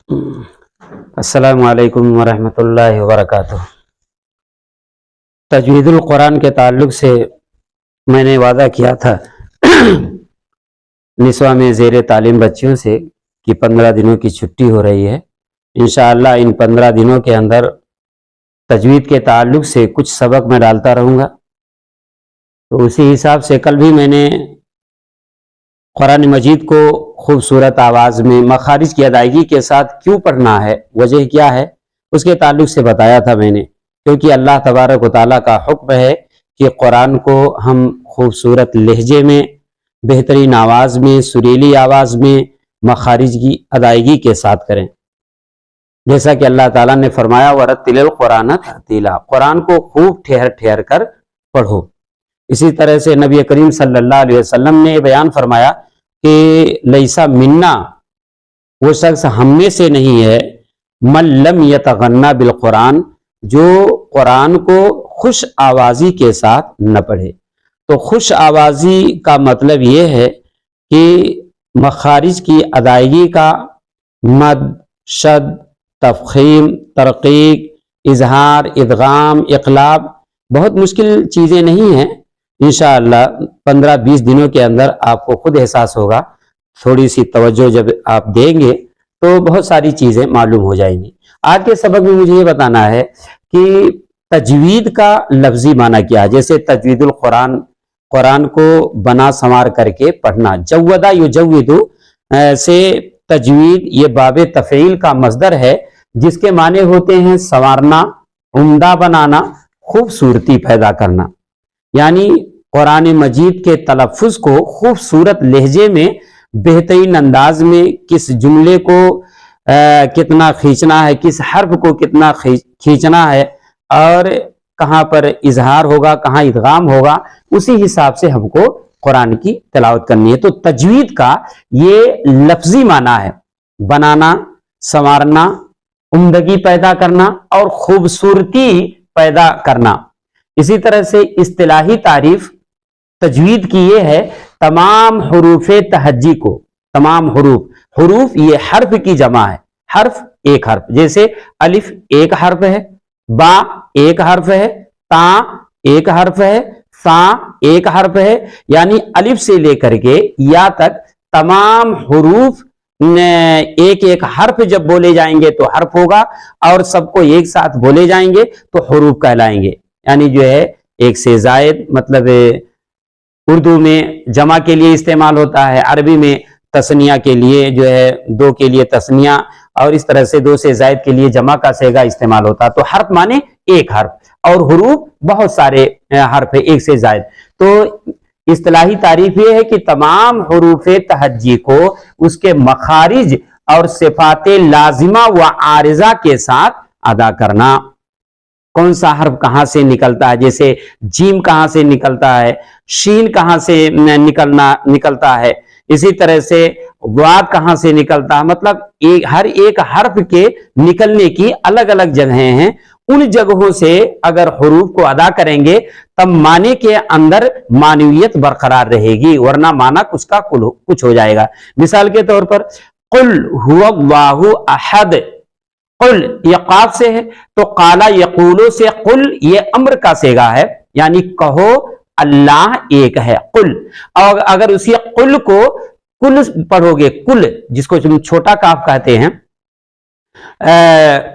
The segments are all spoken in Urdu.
السلام علیکم ورحمۃ اللہ وبرکاتہ۔ تجوید القرآن کے تعلق سے میں نے وعدہ کیا تھا نسواں میں زیر تعلیم بچیوں سے کہ 15 دنوں کی چھٹی ہو رہی ہے۔ انشاءاللہ ان 15 دنوں کے اندر تجوید کے تعلق سے کچھ سبق میں ڈالتا رہوں گا۔ تو اسی حساب سے کل بھی میں نے قرآن مجید کو خوبصورت آواز میں مخارج کی ادائیگی کے ساتھ کیوں پڑھنا ہے، وجہ کیا ہے، اس کے تعلق سے بتایا تھا میں نے، کیونکہ اللہ تبارک و تعالیٰ کا حکم ہے کہ قرآن کو ہم خوبصورت لہجے میں، بہترین آواز میں، سریلی آواز میں مخارج کی ادائیگی کے ساتھ کریں، جیسا کہ اللہ تعالیٰ نے فرمایا وَرَتِّلِ الْقُرْآنَ تَرْتِیلًا، قرآن کو خوب ٹھہر ٹھہر کر پڑھو۔ اسی طرح سے نبی کریم صلی اللہ علیہ وسلم نے بیان فرمایا کہ لیسا منا، وہ شخص ہم میں سے نہیں ہے، من لم یتغنا بالقرآن، جو قرآن کو خوش آوازی کے ساتھ نہ پڑھے۔ تو خوش آوازی کا مطلب یہ ہے کہ مخارج کی ادائیگی کا مد، شد، تفخیم، ترقیق، اظہار، ادغام، اقلاب بہت مشکل چیزیں نہیں ہیں۔ انشاءاللہ 15-20 دنوں کے اندر آپ کو خود احساس ہوگا، تھوڑی سی توجہ جب آپ دیں گے تو بہت ساری چیزیں معلوم ہو جائیں گی۔ آج کے سبق میں مجھے یہ بتانا ہے کہ تجوید کا لفظی معنی کیا ہے۔ جیسے تجوید القرآن، قرآن کو بنا سنوار کر کے پڑھنا، جودہ یجود سے تجوید یہ باب تفعیل کا مصدر ہے، جس کے معنی ہوتے ہیں سنوارنا، عمدہ بنانا، خوبصورتی پیدا کرنا۔ یعنی قرآن مجید کے تلفظ کو خوبصورت لہجے میں، بہترین انداز میں، کس جملے کو کتنا کھینچنا ہے، کس حرف کو کتنا کھینچنا ہے، اور کہاں پر اظہار ہوگا، کہاں ادغام ہوگا، اسی حساب سے ہم کو قرآن کی تلاوت کرنی ہے۔ تو تجوید کا یہ لفظی معنی ہے بنانا، سنوارنا، عمدگی پیدا کرنا اور خوبصورتی پیدا کرنا۔ اسی طرح سے اصطلاحی تعریف تجوید کی یہ ہے تمام حروف تہجی کو، تمام حروف یہ حرف کی جمع ہے، حرف ایک حرف، جیسے الف ایک حرف ہے، با ایک حرف ہے، تا ایک حرف ہے، سا ایک حرف ہے، یعنی الف سے لے کر کے یا تک تمام حروف ایک ایک حرف جب بولے جائیں گے تو حرف ہوگا، اور سب کو ایک ساتھ بولے جائیں گے تو حروف کہلائیں گے۔ یعنی جو ہے ایک سے زائد، مطلب اردو میں جمع کے لیے استعمال ہوتا ہے، عربی میں تثنیہ کے لیے جو ہے دو کے لیے تثنیہ، اور اس طرح سے دو سے زائد کے لیے جمع کا صیغہ استعمال ہوتا ہے۔ تو حرف مانے ایک حرف، اور حروف بہت سارے حرف ہے ایک سے زائد۔ تو اصطلاحی تعریف یہ ہے کہ تمام حروف تہجی کو اس کے مخارج اور صفات لازمہ و عارضہ کے ساتھ ادا کرنا۔ کون سا حرف کہاں سے نکلتا ہے، جیسے جیم کہاں سے نکلتا ہے، شین کہاں سے نکلتا ہے، اسی طرح سے ضاد کہاں سے نکلتا ہے، مطلب ہر ایک حرف کے نکلنے کی الگ الگ جگہیں ہیں۔ ان جگہوں سے اگر حروف کو ادا کریں گے تب معنی کے اندر معنویت برقرار رہے گی، ورنہ معنی کچھ کا کچھ ہو جائے گا۔ مثال کے طور پر قل هو اللہ احد، قل یہ قاف سے ہے، تو قالا یقولو سے قل یہ امر کا صیغہ ہے، یعنی کہو اللہ ایک ہے، قل۔ اور اگر اسی قل کو کل پڑھو گے، کل جس کو تم چھوٹا کاف کہتے ہیں،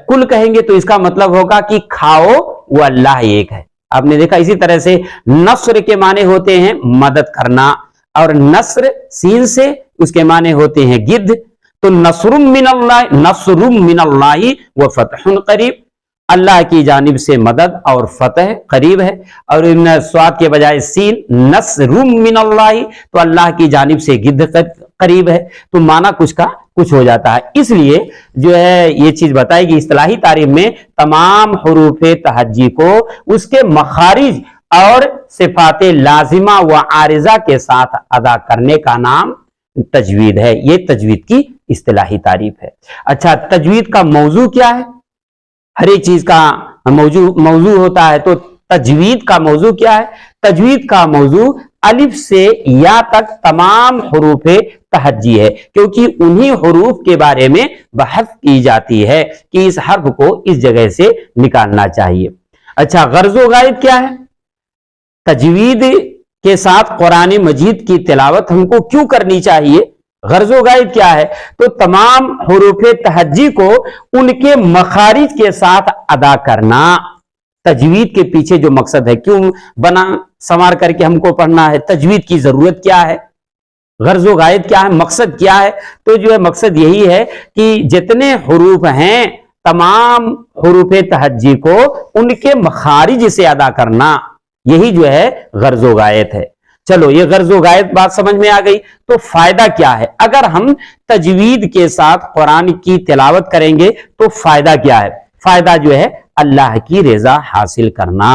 کل کہیں گے تو اس کا مطلب ہوگا کہ کھاؤ وہ اللہ ایک ہے۔ آپ نے دیکھا اسی طرح سے نصر کے معنی ہوتے ہیں مدد کرنا، اور نصر سین سے اس کے معنی ہوتے ہیں گدھ۔ تو نصر من اللہ و فتح قریب، اللہ کی جانب سے مدد اور فتح قریب ہے، اور ان سواد کے بجائے سین، نصر من اللہ، تو اللہ کی جانب سے گدھ قریب ہے، تو معنی کچھ کا کچھ ہو جاتا ہے۔ اس لیے جو ہے یہ چیز بتائے گی اصطلاحی تعریف میں تمام حروف تہجی کو اس کے مخارج اور صفات لازمہ و عارضہ کے ساتھ ادا کرنے کا نام تجوید ہے۔ یہ تجوید کی اصطلاحی تعریف ہے۔ اچھا، تجوید کا موضوع کیا ہے؟ ہر ایک چیز کا موضوع ہوتا ہے، تو تجوید کا موضوع کیا ہے؟ تجوید کا موضوع الف سے یا تک تمام حروف تہجی ہے، کیونکہ انہی حروف کے بارے میں بحث کی جاتی ہے کہ اس حرف کو اس جگہ سے نکالنا چاہیے۔ اچھا، غرض و غائب کیا ہے؟ تجوید کے ساتھ قرآن مجید کی تلاوت ہم کو کیوں کرنی چاہیے؟ غرض و غائب کیا ہے؟ تو تمام حروف تہجی کو ان کے مخارج کے ساتھ ادا کرنا۔ تجوید کے پیچھے جو مقصد ہے، کیوں بنا سنوار کر کے ہم کو پڑھنا ہے، تجوید کی ضرورت کیا ہے، غرض و غائب کیا ہے، مقصد کیا ہے؟ تو جو ہے مقصد یہی ہے کہ جتنے حروف ہیں تمام حروف تہجی کو ان کے مخارج سے ادا کرنا، یہی جو ہے غرض و غائب ہے۔ چلو، یہ غرض و غائب بات سمجھ میں آ گئی۔ تو فائدہ کیا ہے اگر ہم تجوید کے ساتھ قرآن کی تلاوت کریں گے؟ تو فائدہ کیا ہے؟ فائدہ جو ہے اللہ کی رضا حاصل کرنا۔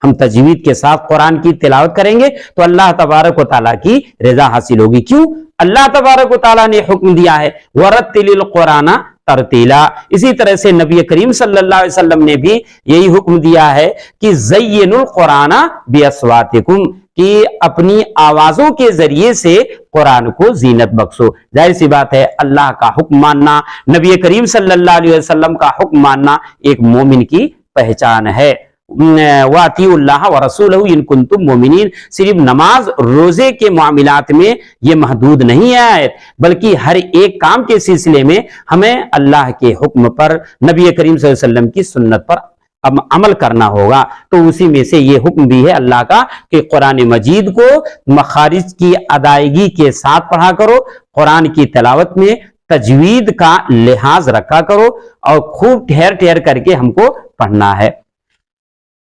ہم تجوید کے ساتھ قرآن کی تلاوت کریں گے تو اللہ تبارک و تعالیٰ کی رضا حاصل ہوگی۔ کیوں؟ اللہ تبارک و تعالیٰ نے حکم دیا ہے وَرَتِّلِ الْقُرْآنَ ترتیلا۔ اسی طرح سے نبی کریم صلی اللہ علیہ وسلم نے بھی یہی حکم دیا ہے کہ زَيِّنُوا الْقُرْآنَ بِأَصْوَاتِكُمْ، کہ اپنی آوازوں کے ذریعے سے قرآن کو زینت بخشو۔ ظاہر سی بات ہے، اللہ کا حکم ماننا، نبی کریم صلی اللہ علیہ وسلم کا حکم ماننا ایک مومن کی پہچان ہے۔ وَأَطِيعُوا اللَّهَ وَرَسُولَهُ إِن كُنتُم مُؤْمِنِينَ، صرف نماز روزے کے معاملات میں یہ محدود نہیں ہے، بلکہ ہر ایک کام کے سلسلے میں ہمیں اللہ کے حکم پر، نبی کریم صلی اللہ علیہ وسلم کی سنت پر عمل کرنا ہوگا۔ تو اسی میں سے یہ حکم بھی ہے اللہ کا کہ قرآن مجید کو مخارج کی ادائیگی کے ساتھ پڑھا کرو، قرآن کی تلاوت میں تجوید کا لحاظ رکھا کرو اور خوب ٹھہر ٹھہر کر کے ہم کو پڑھنا ہے۔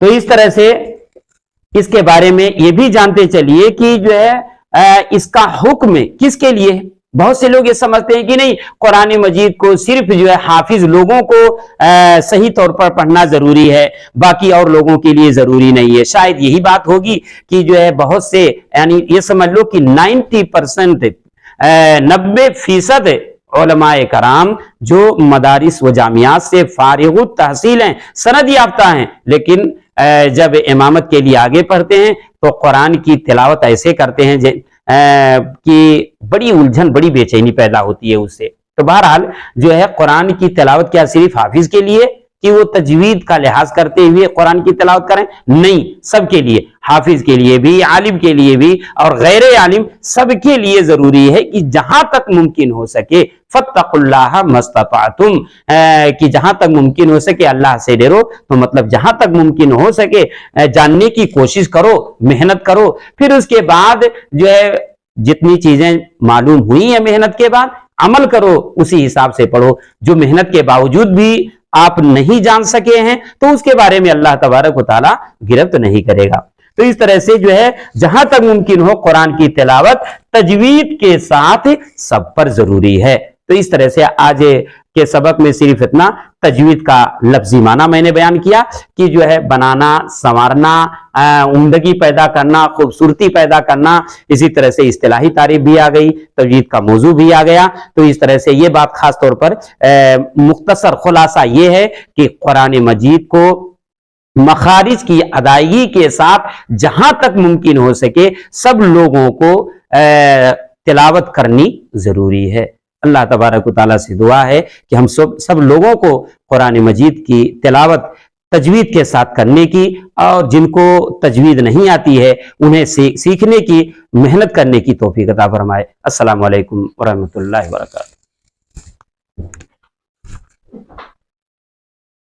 تو اس طرح سے اس کے بارے میں یہ بھی جانتے چلیے کہ جو ہے اس کا حکم کس کے لیے ہے۔ بہت سے لوگ یہ سمجھتے ہیں کہ نہیں، قرآن مجید کو صرف جو ہے حافظ لوگوں کو صحیح طور پر پڑھنا ضروری ہے، باقی اور لوگوں کے لیے ضروری نہیں ہے۔ شاید یہی بات ہوگی کہ جو ہے بہت سے، یعنی یہ سمجھ لو کہ 90% 90% علماء کرام جو مدارس و جامعات سے فارغ التحصیل ہیں، سند یافتہ ہیں، لیکن جب امامت کے لیے آگے پڑھتے ہیں تو قرآن کی تلاوت ایسے کرتے ہیں کہ بڑی الجھن، بڑی بے چینی پیدا ہوتی ہے اس سے۔ تو بہرحال جو ہے قرآن کی تلاوت کیا صرف حافظ کے لیے کہ وہ تجوید کا لحاظ کرتے ہوئے قرآن کی تلاوت کریں؟ نہیں، سب کے لیے، حافظ کے لیے بھی، عالم کے لیے بھی اور غیر عالم، سب کے لیے ضروری ہے کہ جہاں تک ممکن ہو سکے فَاتَّقُوا اللَّهَ مَا اسْتَطَعْتُمْ، کہ جہاں تک ممکن ہو سکے اللہ سے ڈرو۔ تو مطلب جہاں تک ممکن ہو سکے جاننے کی کوشش کرو، محنت کرو، پھر اس کے بعد جو ہے جتنی چیزیں معلوم ہوئی ہیں محنت کے بعد عمل کرو، اسی حساب سے پڑھو۔ جو محنت کے باوجود بھی آپ نہیں جان سکے ہیں تو اس کے بارے میں اللہ تبارک و تعالیٰ گرفت نہیں کرے گا۔ تو اس طرح سے جو ہے جہاں تک ممکن ہو قرآن کی تلاوت تجوید کے ساتھ سب پر ضروری ہے۔ تو اس طرح سے آج کے سبق میں صرف اتنا تجوید کا لفظی معنی میں نے بیان کیا کہ جو ہے بنانا، سنوارنا، عمدگی پیدا کرنا، خوبصورتی پیدا کرنا، اسی طرح سے اصطلاحی تعریف بھی آ گئی، تجوید کا موضوع بھی آ گیا۔ تو اس طرح سے یہ بات خاص طور پر مختصر خلاصہ یہ ہے کہ قرآن مجید کو مخارج کی ادائیگی کے ساتھ جہاں تک ممکن ہو سکے سب لوگوں کو تلاوت کرنی ضروری ہے۔ اللہ تبارک و تعالیٰ سے دعا ہے کہ ہم سب لوگوں کو قرآن مجید کی تلاوت تجوید کے ساتھ کرنے کی، اور جن کو تجوید نہیں آتی ہے انہیں سیکھنے کی، محنت کرنے کی توفیق عطا فرمائے۔ السلام علیکم ورحمۃ اللہ وبرکاتہ۔